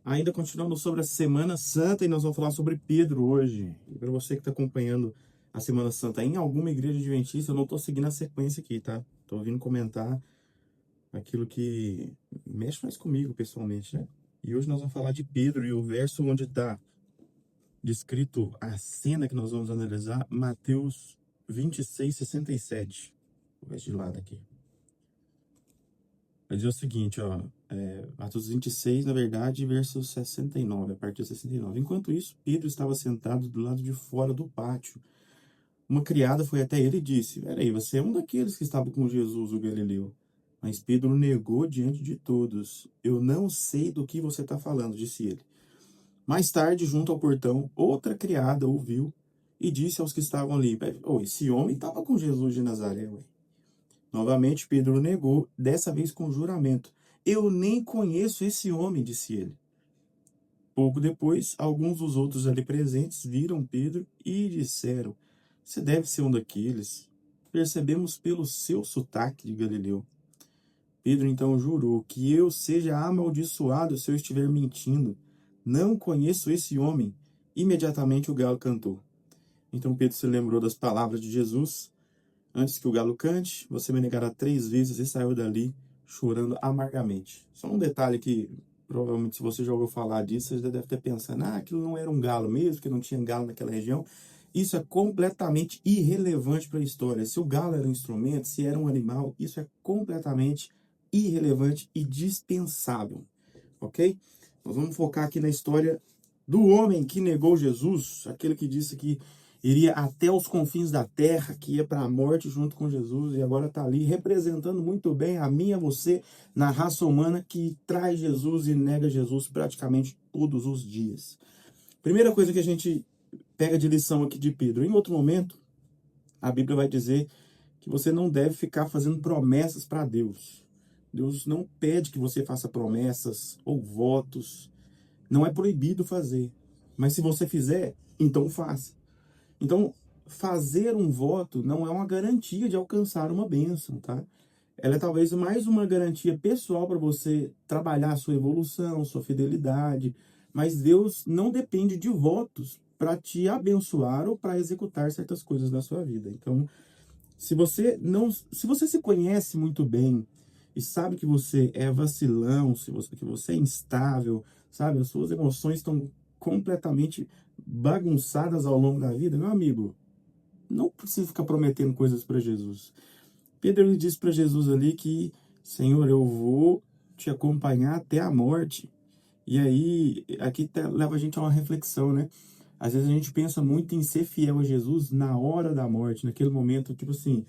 Ainda continuando sobre a Semana Santa, e nós vamos falar sobre Pedro hoje. E para você que está acompanhando a Semana Santa em alguma igreja adventista, eu não estou seguindo a sequência aqui, tá? Estou vindo comentar aquilo que mexe mais comigo pessoalmente, né? E hoje nós vamos falar de Pedro e o verso onde está descrito a cena que nós vamos analisar, Mateus 26:67. Vou ver de lado aqui. Vai dizer o seguinte, ó, Atos 26, na verdade, verso 69, a partir de 69. Enquanto isso, Pedro estava sentado do lado de fora do pátio. Uma criada foi até ele e disse: Peraí, você é um daqueles que estava com Jesus, o Galileu. Mas Pedro negou diante de todos. Eu não sei do que você está falando, disse ele. Mais tarde, junto ao portão, outra criada ouviu e disse aos que estavam ali: "Oh, esse homem estava com Jesus de Nazaré, ué." Novamente, Pedro negou, dessa vez com juramento. Eu nem conheço esse homem, disse ele. Pouco depois, alguns dos outros ali presentes viram Pedro e disseram: Você deve ser um daqueles. Percebemos pelo seu sotaque de Galileu. Pedro então jurou: Que eu seja amaldiçoado se eu estiver mentindo. Não conheço esse homem. Imediatamente o galo cantou. Então Pedro se lembrou das palavras de Jesus. Antes que o galo cante, você me negará 3 vezes, e saiu dali chorando amargamente. Só um detalhe que, provavelmente, se você já ouviu falar disso, você já deve ter pensado, aquilo não era um galo mesmo, que não tinha galo naquela região. Isso é completamente irrelevante para a história. Se o galo era um instrumento, se era um animal, isso é completamente irrelevante e dispensável, ok? Nós vamos focar aqui na história do homem que negou Jesus, aquele que disse que iria até os confins da terra, que ia para a morte junto com Jesus, e agora está ali representando muito bem a mim e a você na raça humana que traz Jesus e nega Jesus praticamente todos os dias. Primeira coisa que a gente pega de lição aqui de Pedro. Em outro momento, a Bíblia vai dizer que você não deve ficar fazendo promessas para Deus. Deus não pede que você faça promessas ou votos. Não é proibido fazer. Mas se você fizer, então faça. Então, fazer um voto não é uma garantia de alcançar uma bênção, tá? Ela é talvez mais uma garantia pessoal para você trabalhar a sua evolução, sua fidelidade, mas Deus não depende de votos para te abençoar ou para executar certas coisas na sua vida. Então, se você se conhece muito bem e sabe que você é vacilão, que você é instável, sabe, as suas emoções estão completamente bagunçadas ao longo da vida, meu amigo, não precisa ficar prometendo coisas para Jesus. Pedro ele disse para Jesus ali que, Senhor, eu vou te acompanhar até a morte. E aí, aqui leva a gente a uma reflexão, né? Às vezes a gente pensa muito em ser fiel a Jesus na hora da morte, naquele momento, tipo assim,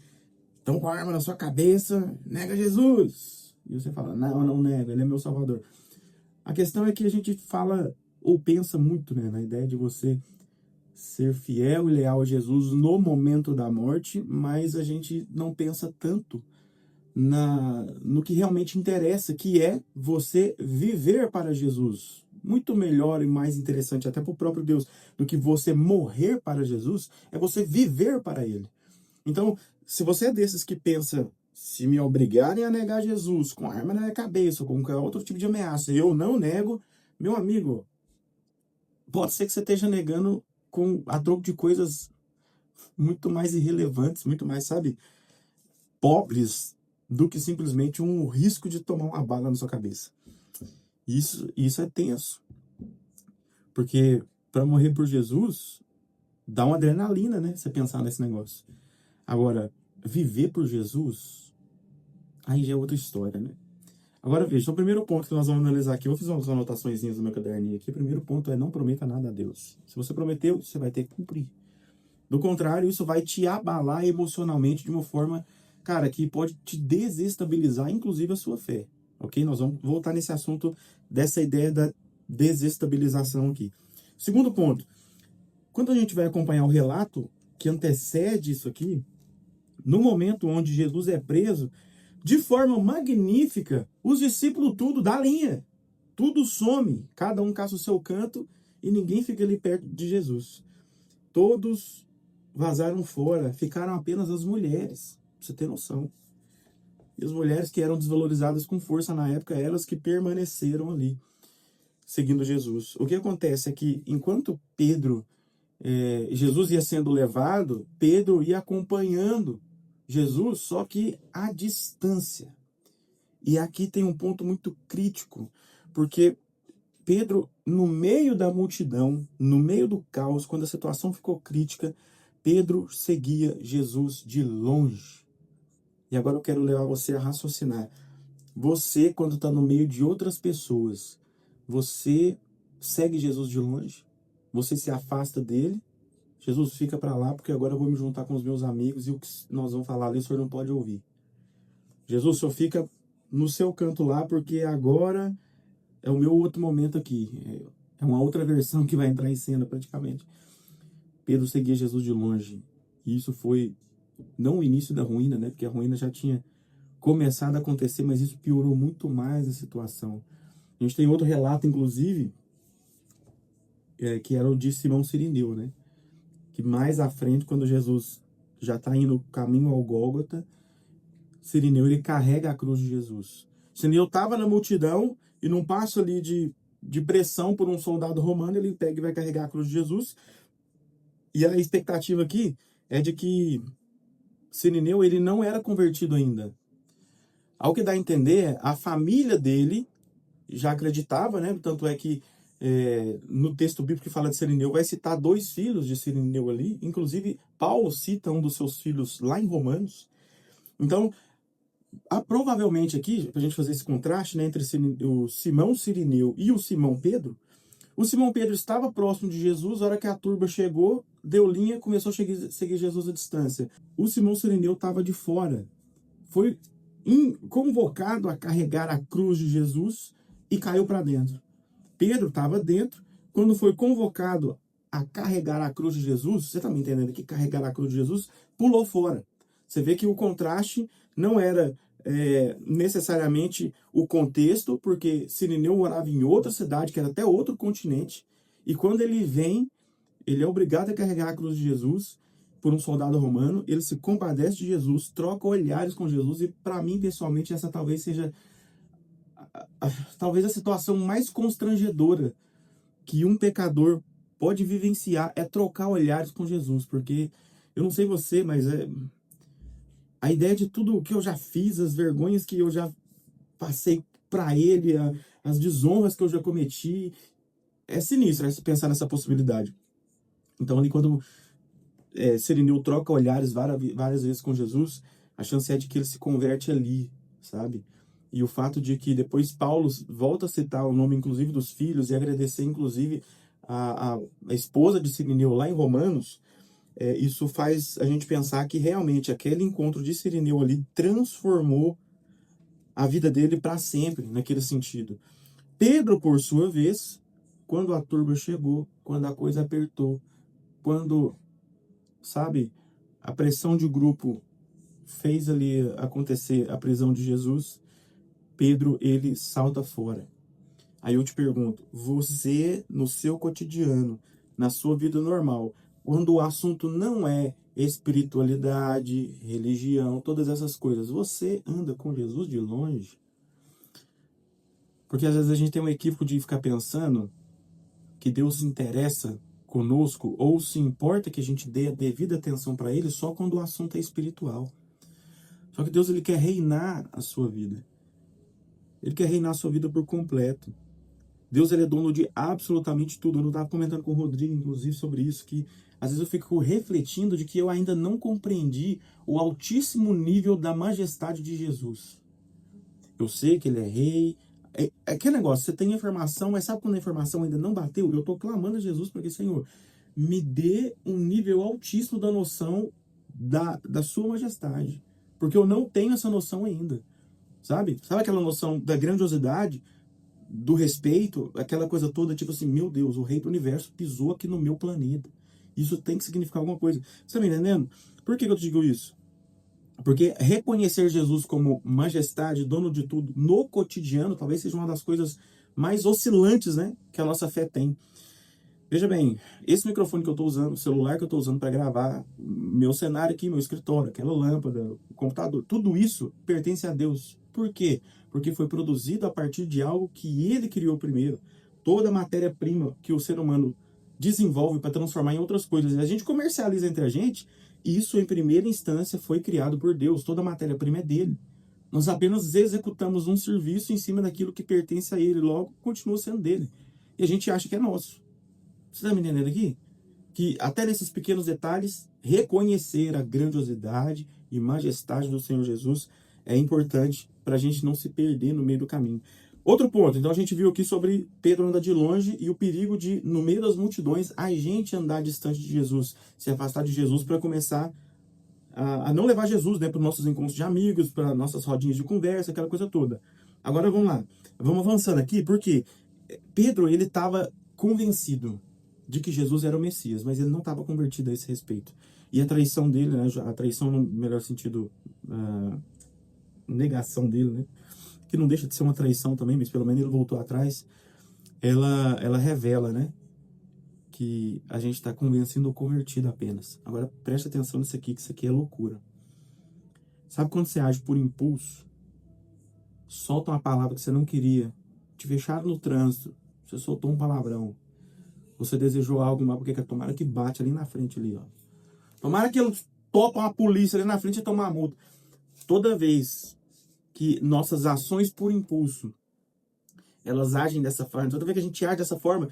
estão com a arma na sua cabeça, nega Jesus. E você fala, não, não nego, ele é meu salvador. A questão é que a gente fala ou pensa muito, né, na ideia de você ser fiel e leal a Jesus no momento da morte, mas a gente não pensa tanto no que realmente interessa, que é você viver para Jesus. Muito melhor e mais interessante até para o próprio Deus do que você morrer para Jesus, é você viver para Ele. Então, se você é desses que pensa, se me obrigarem a negar Jesus com arma na cabeça, com qualquer outro tipo de ameaça, eu não nego, meu amigo, pode ser que você esteja negando a troco de coisas muito mais irrelevantes, muito mais, sabe, pobres, do que simplesmente um risco de tomar uma bala na sua cabeça. Isso é tenso. Porque para morrer por Jesus, dá uma adrenalina, né? Você pensar nesse negócio. Agora, viver por Jesus, aí já é outra história, né? Agora veja, o primeiro ponto que nós vamos analisar aqui, eu fiz umas anotações no meu caderninho aqui. O primeiro ponto é: não prometa nada a Deus. Se você prometeu, você vai ter que cumprir. Do contrário, isso vai te abalar emocionalmente de uma forma, cara, que pode te desestabilizar, inclusive a sua fé. Ok? Nós vamos voltar nesse assunto dessa ideia da desestabilização aqui. Segundo ponto, quando a gente vai acompanhar o relato que antecede isso aqui, no momento onde Jesus é preso, de forma magnífica, os discípulos tudo dá linha, tudo some, cada um caça o seu canto e ninguém fica ali perto de Jesus. Todos vazaram fora, ficaram apenas as mulheres, pra você ter noção. E as mulheres que eram desvalorizadas com força na época, elas que permaneceram ali. seguindo Jesus. O que acontece é que enquanto Jesus ia sendo levado, Pedro ia acompanhando Jesus, só que à distância. E aqui tem um ponto muito crítico, porque Pedro, no meio da multidão, no meio do caos, quando a situação ficou crítica, Pedro seguia Jesus de longe. E agora eu quero levar você a raciocinar. Você, quando está no meio de outras pessoas, você segue Jesus de longe? Você se afasta dele? Jesus, fica para lá, porque agora eu vou me juntar com os meus amigos e o que nós vamos falar ali, o senhor não pode ouvir. Jesus, o senhor fica no seu canto lá, porque agora é o meu outro momento aqui. É uma outra versão que vai entrar em cena, praticamente. Pedro seguia Jesus de longe. E isso foi, não o início da ruína, né? Porque a ruína já tinha começado a acontecer, mas isso piorou muito mais a situação. A gente tem outro relato, inclusive, que era o de Simão Cirineu, né? Que mais à frente, quando Jesus já está indo caminho ao Gólgota, Cirineu, ele carrega a cruz de Jesus. Cirineu estava na multidão e num passo ali de pressão por um soldado romano, ele pega e vai carregar a cruz de Jesus. E a expectativa aqui é de que Cirineu, ele não era convertido ainda. Ao que dá a entender, a família dele já acreditava, né? Tanto é que no texto bíblico que fala de Cirineu, vai citar 2 filhos de Cirineu ali. Inclusive, Paulo cita um dos seus filhos lá em Romanos. Então, provavelmente aqui, para a gente fazer esse contraste, né, entre o Simão Cirineu e o Simão Pedro, o Simão Pedro estava próximo de Jesus, a hora que a turba chegou, deu linha, começou a seguir Jesus à distância. O Simão Cirineu estava de fora. Foi convocado a carregar a cruz de Jesus e caiu para dentro. Pedro estava dentro. Quando foi convocado a carregar a cruz de Jesus, você está me entendendo que carregar a cruz de Jesus, pulou fora. Você vê que o contraste não era necessariamente o contexto, porque Cirineu morava em outra cidade, que era até outro continente, e quando ele vem, ele é obrigado a carregar a cruz de Jesus por um soldado romano, ele se compadece de Jesus, troca olhares com Jesus, e para mim, pessoalmente, essa talvez seja talvez a situação mais constrangedora que um pecador pode vivenciar, é trocar olhares com Jesus, porque eu não sei você, mas a ideia de tudo o que eu já fiz, as vergonhas que eu já passei para ele, as desonras que eu já cometi, é sinistro pensar nessa possibilidade. Então ali quando Cirineu troca olhares várias vezes com Jesus, a chance é de que ele se converte ali, sabe? E o fato de que depois Paulo volta a citar o nome, inclusive, dos filhos e agradecer, inclusive, a esposa de Cirineu lá em Romanos, isso faz a gente pensar que realmente aquele encontro de Cirineu ali transformou a vida dele para sempre, naquele sentido. Pedro, por sua vez, quando a turba chegou, quando a coisa apertou, quando, sabe, a pressão de grupo fez ali acontecer a prisão de Jesus, Pedro, ele salta fora. Aí eu te pergunto, você, no seu cotidiano, na sua vida normal, quando o assunto não é espiritualidade, religião, todas essas coisas, você anda com Jesus de longe? Porque às vezes a gente tem um equívoco de ficar pensando que Deus se interessa conosco ou se importa que a gente dê a devida atenção para Ele só quando o assunto é espiritual. Só que Deus, ele quer reinar a sua vida. Ele quer reinar a sua vida por completo. Deus, ele é dono de absolutamente tudo. Eu estava comentando com o Rodrigo, inclusive, sobre isso, que às vezes eu fico refletindo de que eu ainda não compreendi o altíssimo nível da majestade de Jesus. Eu sei que ele é rei. É aquele negócio, você tem informação, mas sabe quando a informação ainda não bateu? Eu estou clamando a Jesus para que, Senhor, me dê um nível altíssimo da noção da sua majestade. Porque eu não tenho essa noção ainda. Sabe? Sabe aquela noção da grandiosidade, do respeito, aquela coisa toda, tipo assim, meu Deus, o rei do universo pisou aqui no meu planeta. Isso tem que significar alguma coisa. Você tá me entendendo? Por que eu te digo isso? Porque reconhecer Jesus como majestade, dono de tudo, no cotidiano, talvez seja uma das coisas mais oscilantes, né, que a nossa fé tem. Veja bem, esse microfone que eu estou usando, o celular que eu estou usando para gravar, meu cenário aqui, meu escritório, aquela lâmpada, o computador, tudo isso pertence a Deus. Por quê? Porque foi produzido a partir de algo que Ele criou primeiro. toda a matéria-prima que o ser humano desenvolve para transformar em outras coisas, a gente comercializa entre a gente, isso em primeira instância foi criado por Deus, toda a matéria-prima é dele. Nós apenas executamos um serviço em cima daquilo que pertence a ele, logo continua sendo dele. E a gente acha que é nosso. Você está me entendendo aqui? Que até nesses pequenos detalhes, reconhecer a grandiosidade e majestade do Senhor Jesus é importante para a gente não se perder no meio do caminho. Outro ponto, então a gente viu aqui sobre Pedro andar de longe e o perigo de, no meio das multidões, a gente andar distante de Jesus, se afastar de Jesus para começar a não levar Jesus, né, para os nossos encontros de amigos, para nossas rodinhas de conversa, aquela coisa toda. Agora vamos lá, vamos avançando aqui, porque Pedro, ele estava convencido de que Jesus era o Messias, mas ele não estava convertido a esse respeito. E a traição dele, né, a traição no melhor sentido, a negação dele, né, que não deixa de ser uma traição também, mas pelo menos ele voltou atrás, ela revela, né, que a gente está convencendo o convertido apenas. Agora preste atenção nisso aqui, que isso aqui é loucura. Sabe quando você age por impulso, solta uma palavra que você não queria, te fecharam no trânsito, você soltou um palavrão, você desejou algo mal, porque tomara que bate ali na frente ali, ó. Tomara que eles topam a polícia ali na frente e tomar a multa. Toda vez que nossas ações por impulso, elas agem dessa forma, toda vez que a gente age dessa forma,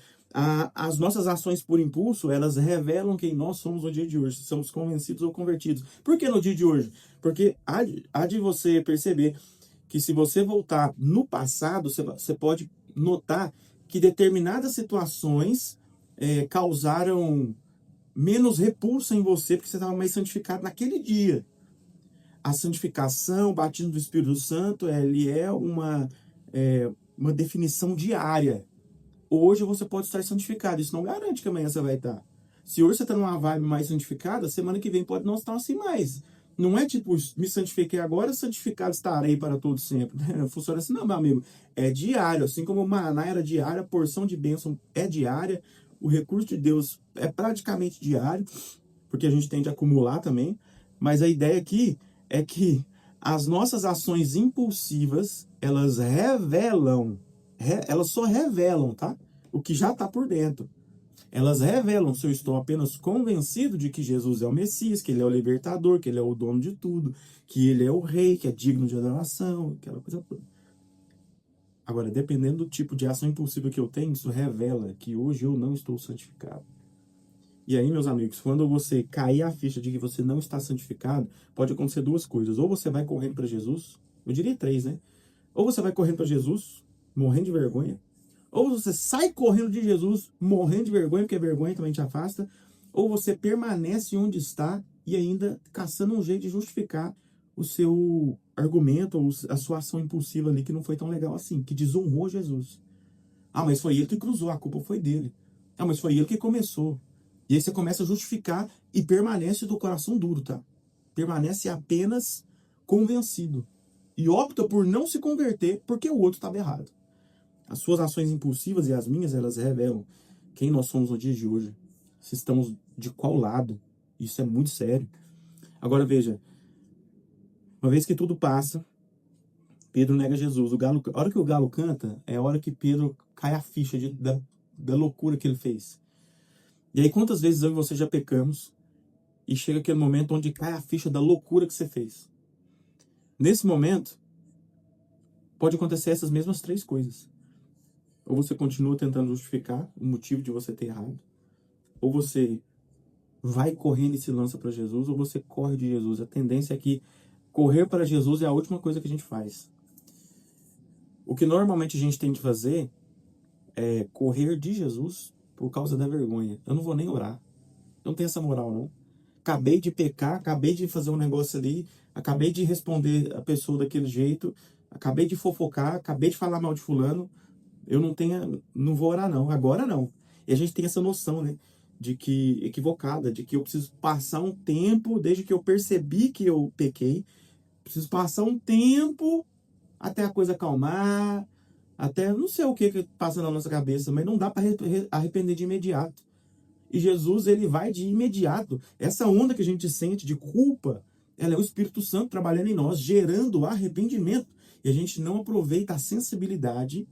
as nossas ações por impulso, elas revelam quem nós somos no dia de hoje, se somos convencidos ou convertidos. Por que no dia de hoje? Porque há de você perceber que se você voltar no passado, você pode notar que determinadas situações causaram menos repulsa em você, porque você estava mais santificado naquele dia. A santificação, o batismo do Espírito Santo, ele é uma definição diária. Hoje você pode estar santificado, isso não garante que amanhã você vai estar. Se hoje você está numa vibe mais santificada, semana que vem pode não estar assim mais. Não é tipo, me santifiquei agora, santificado estarei para todo sempre. Não funciona assim, não, meu amigo. É diário, assim como o maná era diário, a porção de bênção é diária, o recurso de Deus é praticamente diário, porque a gente tende a acumular também. Mas a ideia aqui é que as nossas ações impulsivas, elas elas só revelam, tá? O que já está por dentro. Elas revelam se eu estou apenas convencido de que Jesus é o Messias, que ele é o libertador, que ele é o dono de tudo, que ele é o rei, que é digno de adoração, aquela coisa toda. Agora, dependendo do tipo de ação impulsiva que eu tenho, isso revela que hoje eu não estou santificado. E aí, meus amigos, quando você cair a ficha de que você não está santificado, pode acontecer duas coisas. Ou você vai correndo para Jesus, eu diria três, né? Ou você vai correndo para Jesus, morrendo de vergonha. Ou você sai correndo de Jesus, morrendo de vergonha, porque a vergonha também te afasta. Ou você permanece onde está e ainda caçando um jeito de justificar o seu argumento ou a sua ação impulsiva ali que não foi tão legal assim, que desonrou Jesus. Ah, mas foi ele que cruzou, a culpa foi dele. Ah, mas foi ele que começou. E aí você começa a justificar e permanece do coração duro, tá? Permanece apenas convencido. E opta por não se converter porque o outro estava errado. As suas ações impulsivas e as minhas, elas revelam quem nós somos no dia de hoje. Se estamos de qual lado. Isso é muito sério. Agora veja, uma vez que tudo passa, Pedro nega Jesus. A hora que o galo canta, é a hora que Pedro cai a ficha da loucura que ele fez. E aí quantas vezes eu e você já pecamos e chega aquele momento onde cai a ficha da loucura que você fez. Nesse momento, pode acontecer essas mesmas três coisas. Ou você continua tentando justificar o motivo de você ter errado, ou você vai correndo e se lança para Jesus, ou você corre de Jesus. A tendência é que correr para Jesus é a última coisa que a gente faz. O que normalmente a gente tem de fazer é correr de Jesus por causa da vergonha. Eu não vou nem orar. Não tenho essa moral, não. Acabei de pecar, acabei de fazer um negócio ali, acabei de responder a pessoa daquele jeito, acabei de fofocar, acabei de falar mal de fulano. Eu não vou orar não, agora não. E a gente tem essa noção, né, de que equivocada, de que eu preciso passar um tempo, desde que eu percebi que eu pequei, preciso passar um tempo até a coisa acalmar, até não sei o que passa na nossa cabeça, mas não dá para arrepender de imediato. E Jesus, ele vai de imediato. Essa onda que a gente sente de culpa, ela é o Espírito Santo trabalhando em nós, gerando arrependimento. E a gente não aproveita a sensibilidade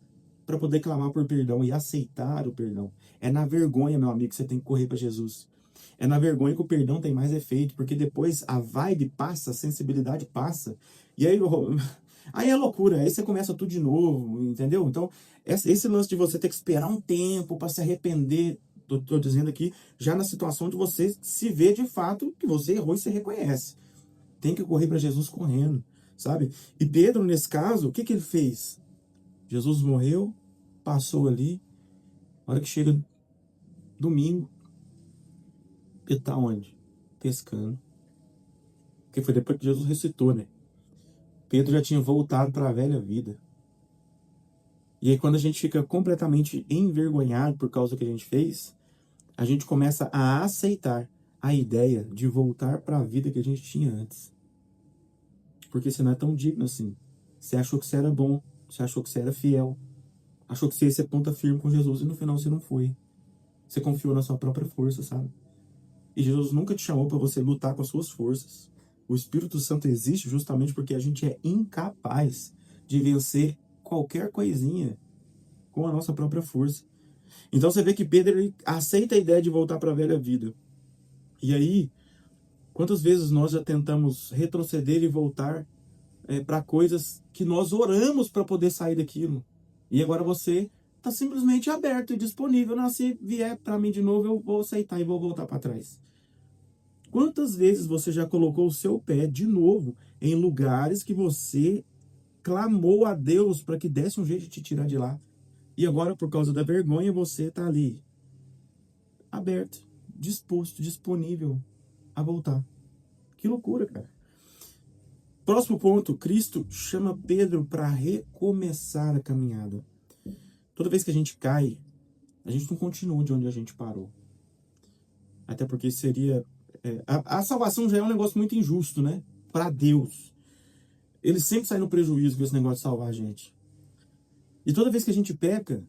para poder clamar por perdão e aceitar o perdão. É na vergonha, meu amigo, que você tem que correr para Jesus. É na vergonha que o perdão tem mais efeito, porque depois a vibe passa, a sensibilidade passa, e aí, aí é loucura, aí você começa tudo de novo, entendeu? Então, esse lance de você ter que esperar um tempo para se arrepender, tô dizendo aqui, já na situação de você se ver de fato que você errou e você reconhece. Tem que correr para Jesus correndo, sabe? E Pedro, nesse caso, o que ele fez? Jesus morreu, passou ali, a hora que chega domingo, ele tá onde? Pescando. Porque foi depois que Jesus ressuscitou, né? Pedro já tinha voltado para a velha vida. E aí, quando a gente fica completamente envergonhado por causa do que a gente fez, a gente começa a aceitar a ideia de voltar para a vida que a gente tinha antes. Porque você não é tão digno assim. Você achou que você era bom, você achou que você era fiel, achou que você ia ser ponta firme com Jesus e no final você não foi. Você confiou na sua própria força, sabe? E Jesus nunca te chamou para você lutar com as suas forças. O Espírito Santo existe justamente porque a gente é incapaz de vencer qualquer coisinha com a nossa própria força. Então você vê que Pedro ele aceita a ideia de voltar para a velha vida. E aí, quantas vezes nós já tentamos retroceder e voltar para coisas que nós oramos para poder sair daquilo? E agora você está simplesmente aberto e disponível. Não, se vier para mim de novo, eu vou aceitar e vou voltar para trás. Quantas vezes você já colocou o seu pé de novo em lugares que você clamou a Deus para que desse um jeito de te tirar de lá? E agora, por causa da vergonha, você está ali, aberto, disposto, disponível a voltar. Que loucura, cara. Próximo ponto, Cristo chama Pedro para recomeçar a caminhada. Toda vez que a gente cai, a gente não continua de onde a gente parou. Até porque seria... a salvação já é um negócio muito injusto, né? Para Deus. Ele sempre sai no prejuízo com esse negócio de salvar a gente. E toda vez que a gente peca,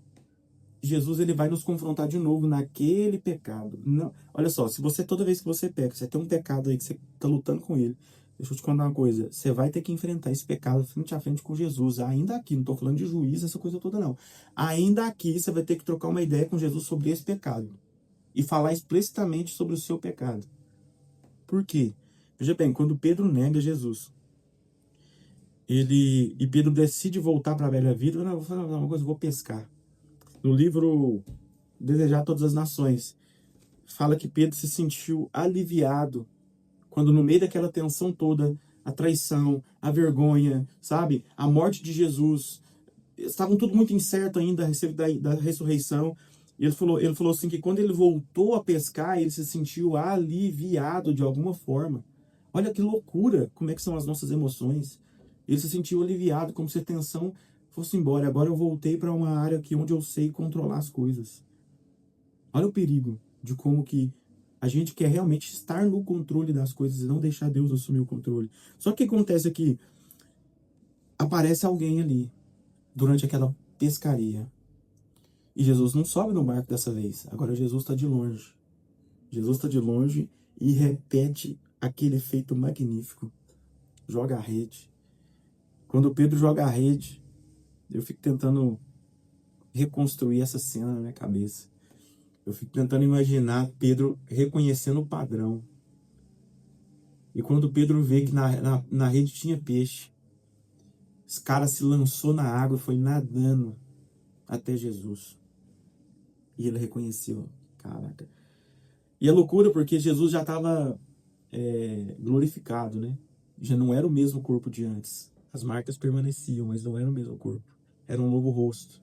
Jesus ele vai nos confrontar de novo naquele pecado. Não, olha só, se você toda vez que você peca, você tem um pecado aí que você está lutando com ele, deixa eu te contar uma coisa, você vai ter que enfrentar esse pecado frente a frente com Jesus, ainda aqui, não estou falando de juízo, essa coisa toda não. Ainda aqui você vai ter que trocar uma ideia com Jesus sobre esse pecado e falar explicitamente sobre o seu pecado. Por quê? Veja bem, quando Pedro nega Jesus, e Pedro decide voltar para a velha vida, não, vou fazer uma coisa, vou pescar. No livro Desejar Todas as Nações, fala que Pedro se sentiu aliviado quando no meio daquela tensão toda, a traição, a vergonha, sabe? A morte de Jesus, estavam tudo muito incerto ainda a respeito da ressurreição. E ele falou assim que quando ele voltou a pescar, ele se sentiu aliviado de alguma forma. Olha que loucura, como é que são as nossas emoções. Ele se sentiu aliviado, como se a tensão fosse embora. Agora eu voltei para uma área aqui onde eu sei controlar as coisas. Olha o perigo de como que a gente quer realmente estar no controle das coisas e não deixar Deus assumir o controle. Só que o que acontece aqui? Aparece alguém ali durante aquela pescaria. E Jesus não sobe no barco dessa vez. Agora Jesus está de longe. Jesus está de longe e repete aquele feito magnífico. Joga a rede. Quando Pedro joga a rede, eu fico tentando reconstruir essa cena na minha cabeça. Eu fico tentando imaginar Pedro reconhecendo o padrão. E quando Pedro vê que na rede tinha peixe, esse cara se lançou na água e foi nadando até Jesus. E ele reconheceu. Caraca. E é loucura porque Jesus já estava glorificado, né? Já não era o mesmo corpo de antes. As marcas permaneciam, mas não era o mesmo corpo. Era um novo rosto.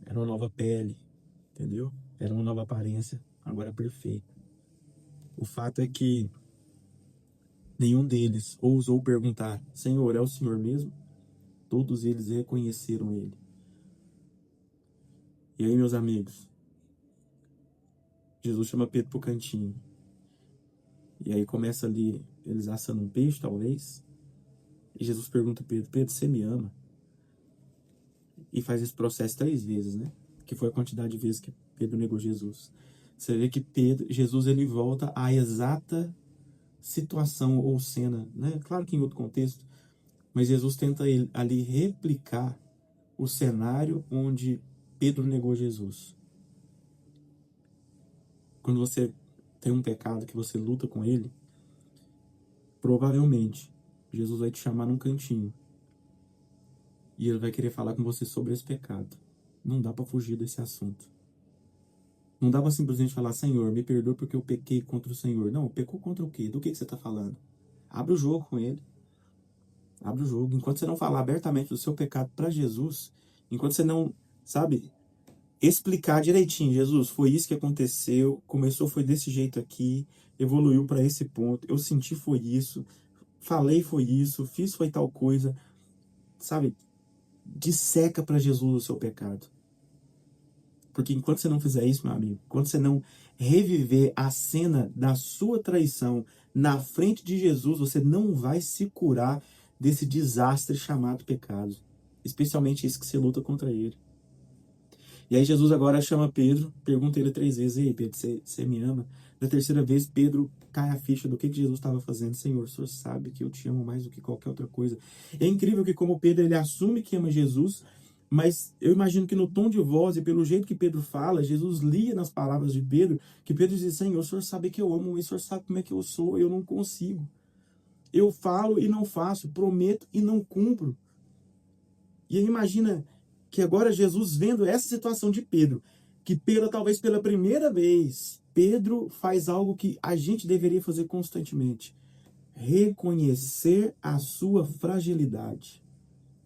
Era uma nova pele. Entendeu? Era uma nova aparência. Agora perfeita. O fato é que nenhum deles ousou perguntar: Senhor, é o Senhor mesmo? Todos eles reconheceram ele. E aí, meus amigos, Jesus chama Pedro pro cantinho. E aí começa ali, eles assando um peixe, talvez. E Jesus pergunta a Pedro: Pedro, você me ama? E faz esse processo 3 vezes, né? Que foi a quantidade de vezes que Pedro negou Jesus. Você vê que Jesus ele volta à exata situação ou cena, né? Claro que em outro contexto, mas Jesus tenta ali replicar o cenário onde Pedro negou Jesus. Quando você tem um pecado que você luta com ele, provavelmente Jesus vai te chamar num cantinho e ele vai querer falar com você sobre esse pecado. Não dá para fugir desse assunto. Não dá para simplesmente falar, Senhor, me perdoa porque eu pequei contra o Senhor. Não, pecou contra o quê? Do que você está falando? Abre o jogo com ele. Abre o jogo. Enquanto você não falar abertamente do seu pecado para Jesus, enquanto você não, sabe, explicar direitinho, Jesus, foi isso que aconteceu, começou foi desse jeito aqui, evoluiu para esse ponto, eu senti foi isso, falei foi isso, fiz foi tal coisa, sabe? Disseca para Jesus o seu pecado. Porque enquanto você não fizer isso, meu amigo, enquanto você não reviver a cena da sua traição na frente de Jesus, você não vai se curar desse desastre chamado pecado. Especialmente esse que você luta contra ele. E aí Jesus agora chama Pedro, pergunta ele 3 vezes, ei Pedro, você me ama? Da terceira vez, Pedro cai a ficha do que Jesus estava fazendo. Senhor, o Senhor sabe que eu te amo mais do que qualquer outra coisa. É incrível que como Pedro, ele assume que ama Jesus, mas eu imagino que no tom de voz e pelo jeito que Pedro fala, Jesus lia nas palavras de Pedro, que Pedro diz, Senhor, o Senhor sabe que eu amo, mas o Senhor sabe como é que eu sou, eu não consigo. Eu falo e não faço, prometo e não cumpro. E aí imagina que agora Jesus vendo essa situação de Pedro, que Pedro talvez pela primeira vez, Pedro faz algo que a gente deveria fazer constantemente. Reconhecer a sua fragilidade.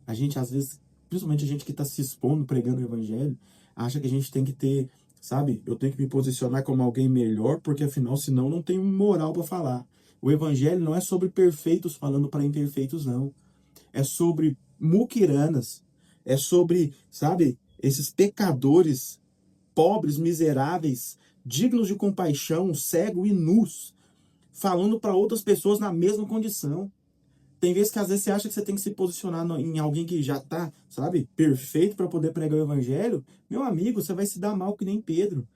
A gente às vezes, principalmente a gente que está se expondo, pregando o evangelho, acha que a gente tem que ter, sabe, eu tenho que me posicionar como alguém melhor, porque afinal, senão não tenho moral para falar. O evangelho não é sobre perfeitos falando para imperfeitos, não. É sobre muquiranas, é sobre, sabe, esses pecadores, pobres, miseráveis, dignos de compaixão, cegos e nus, falando para outras pessoas na mesma condição. Tem vezes que às vezes você acha que você tem que se posicionar em alguém que já está, sabe, perfeito para poder pregar o evangelho. Meu amigo, você vai se dar mal que nem Pedro.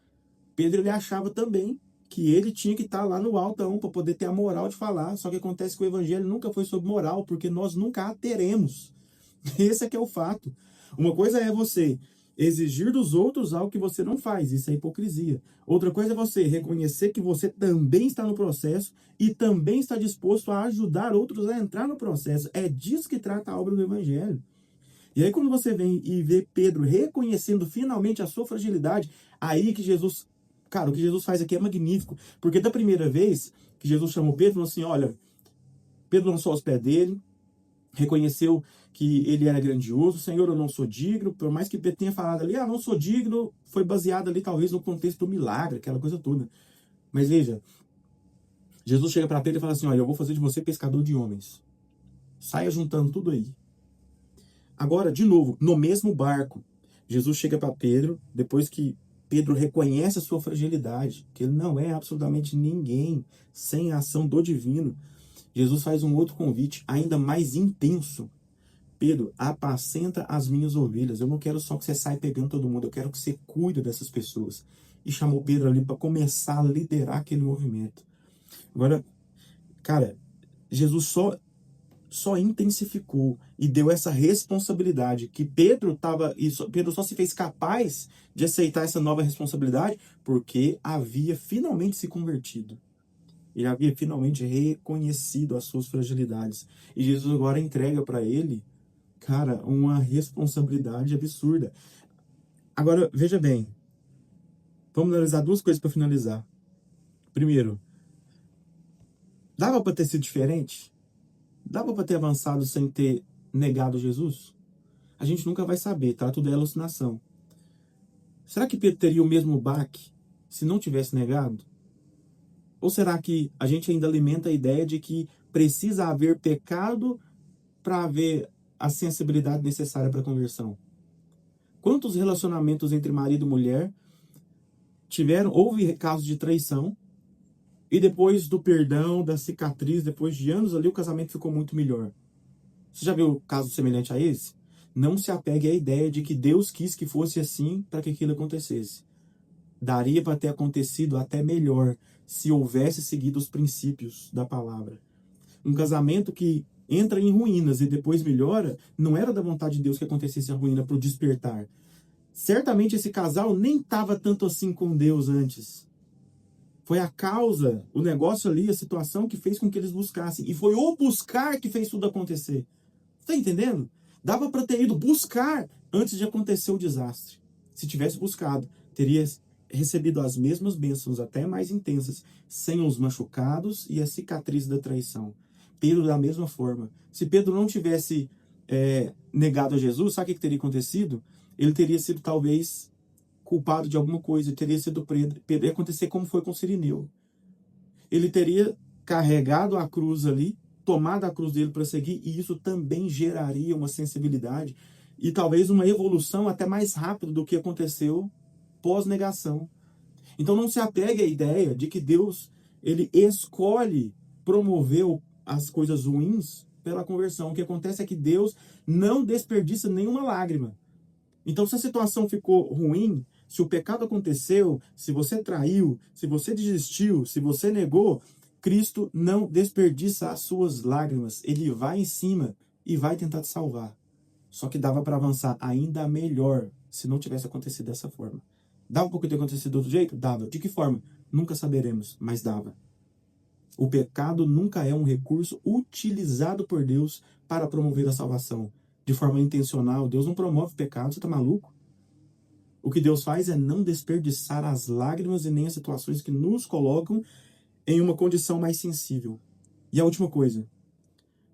Pedro, ele achava também que ele tinha que estar lá no altão para poder ter a moral de falar. Só que acontece que o evangelho nunca foi sobre moral, porque nós nunca a teremos. Esse é que é o fato. Uma coisa é você exigir dos outros algo que você não faz, isso é hipocrisia. Outra coisa é você reconhecer que você também está no processo e também está disposto a ajudar outros a entrar no processo. É disso que trata a obra do evangelho. E aí quando você vem e vê Pedro reconhecendo finalmente a sua fragilidade, aí que Jesus, cara, o que Jesus faz aqui é magnífico, porque da primeira vez que Jesus chamou Pedro, falou assim, olha, Pedro lançou aos pés dele, reconheceu que ele era grandioso, Senhor, eu não sou digno, por mais que Pedro tenha falado ali, não sou digno, foi baseado ali talvez no contexto do milagre, aquela coisa toda. Mas veja, Jesus chega para Pedro e fala assim, olha, eu vou fazer de você pescador de homens. Saia juntando tudo aí. Agora, de novo, no mesmo barco, Jesus chega para Pedro, depois que Pedro reconhece a sua fragilidade, que ele não é absolutamente ninguém sem a ação do divino. Jesus faz um outro convite, ainda mais intenso. Pedro, apacenta as minhas ovelhas. Eu não quero só que você saia pegando todo mundo, eu quero que você cuide dessas pessoas. E chamou Pedro ali para começar a liderar aquele movimento. Agora, cara, Jesus só intensificou e deu essa responsabilidade que Pedro só se fez capaz de aceitar essa nova responsabilidade porque havia finalmente se convertido. Ele havia finalmente reconhecido as suas fragilidades. E Jesus agora entrega para ele, cara, uma responsabilidade absurda. Agora, veja bem, vamos analisar 2 coisas para finalizar. Primeiro, dava para ter sido diferente? Dava para ter avançado sem ter negado Jesus? A gente nunca vai saber, tá? Tudo é alucinação. Será que Pedro teria o mesmo baque se não tivesse negado? Ou será que a gente ainda alimenta a ideia de que precisa haver pecado para haver a sensibilidade necessária para a conversão? Quantos relacionamentos entre marido e mulher houve casos de traição e depois do perdão, da cicatriz, depois de anos ali, o casamento ficou muito melhor? Você já viu caso semelhante a esse? Não se apegue à ideia de que Deus quis que fosse assim para que aquilo acontecesse. Daria para ter acontecido até melhor se houvesse seguido os princípios da palavra. Um casamento que entra em ruínas e depois melhora, não era da vontade de Deus que acontecesse a ruína para o despertar. Certamente esse casal nem estava tanto assim com Deus antes. Foi a causa, o negócio ali, a situação que fez com que eles buscassem. E foi o buscar que fez tudo acontecer. Tá entendendo? Dava para ter ido buscar antes de acontecer o desastre. Se tivesse buscado, teria recebido as mesmas bênçãos, até mais intensas, sem os machucados e a cicatriz da traição. Pedro, da mesma forma. Se Pedro não tivesse negado a Jesus, sabe o que teria acontecido? Ele teria sido, talvez, culpado de alguma coisa, teria sido Pedro. Ia acontecer como foi com Cirineu. Ele teria carregado a cruz ali, tomado a cruz dele para seguir, e isso também geraria uma sensibilidade e talvez uma evolução até mais rápida do que aconteceu pós-negação. Então não se apegue à ideia de que Deus ele escolhe promover as coisas ruins pela conversão. O que acontece é que Deus não desperdiça nenhuma lágrima. Então, se a situação ficou ruim, se o pecado aconteceu, se você traiu, se você desistiu, se você negou, Cristo não desperdiça as suas lágrimas. Ele vai em cima e vai tentar te salvar. Só que dava para avançar ainda melhor se não tivesse acontecido dessa forma. Dava para ter acontecido de outro jeito? Dava. De que forma? Nunca saberemos, mas dava. O pecado nunca é um recurso utilizado por Deus para promover a salvação. De forma intencional, Deus não promove pecado, você está maluco? O que Deus faz é não desperdiçar as lágrimas e nem as situações que nos colocam em uma condição mais sensível. E a última coisa,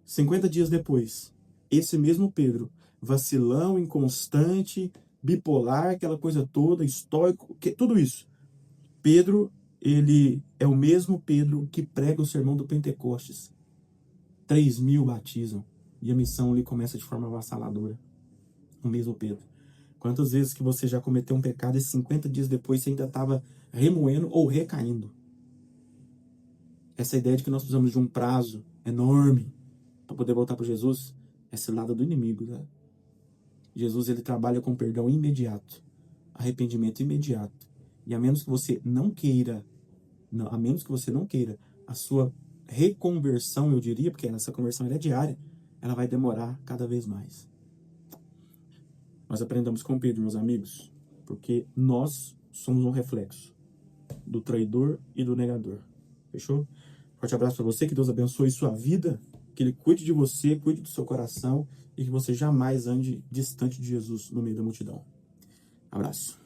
50 dias depois, esse mesmo Pedro, vacilão, inconstante, bipolar, aquela coisa toda, estoico, tudo isso. Pedro, ele é o mesmo Pedro que prega o sermão do Pentecostes. 3.000 batizam. E a missão ali começa de forma avassaladora. O mesmo Pedro. Quantas vezes que você já cometeu um pecado e 50 dias depois você ainda estava remoendo ou recaindo? Essa ideia de que nós precisamos de um prazo enorme para poder voltar para Jesus é cilada do inimigo, né? Jesus, ele trabalha com perdão imediato, arrependimento imediato. E a menos que você não queira, a sua reconversão, eu diria, porque essa conversão é diária, ela vai demorar cada vez mais. Nós aprendamos com Pedro, meus amigos, porque nós somos um reflexo do traidor e do negador. Fechou? Forte abraço para você, que Deus abençoe sua vida, que Ele cuide de você, cuide do seu coração e que você jamais ande distante de Jesus no meio da multidão. Abraço.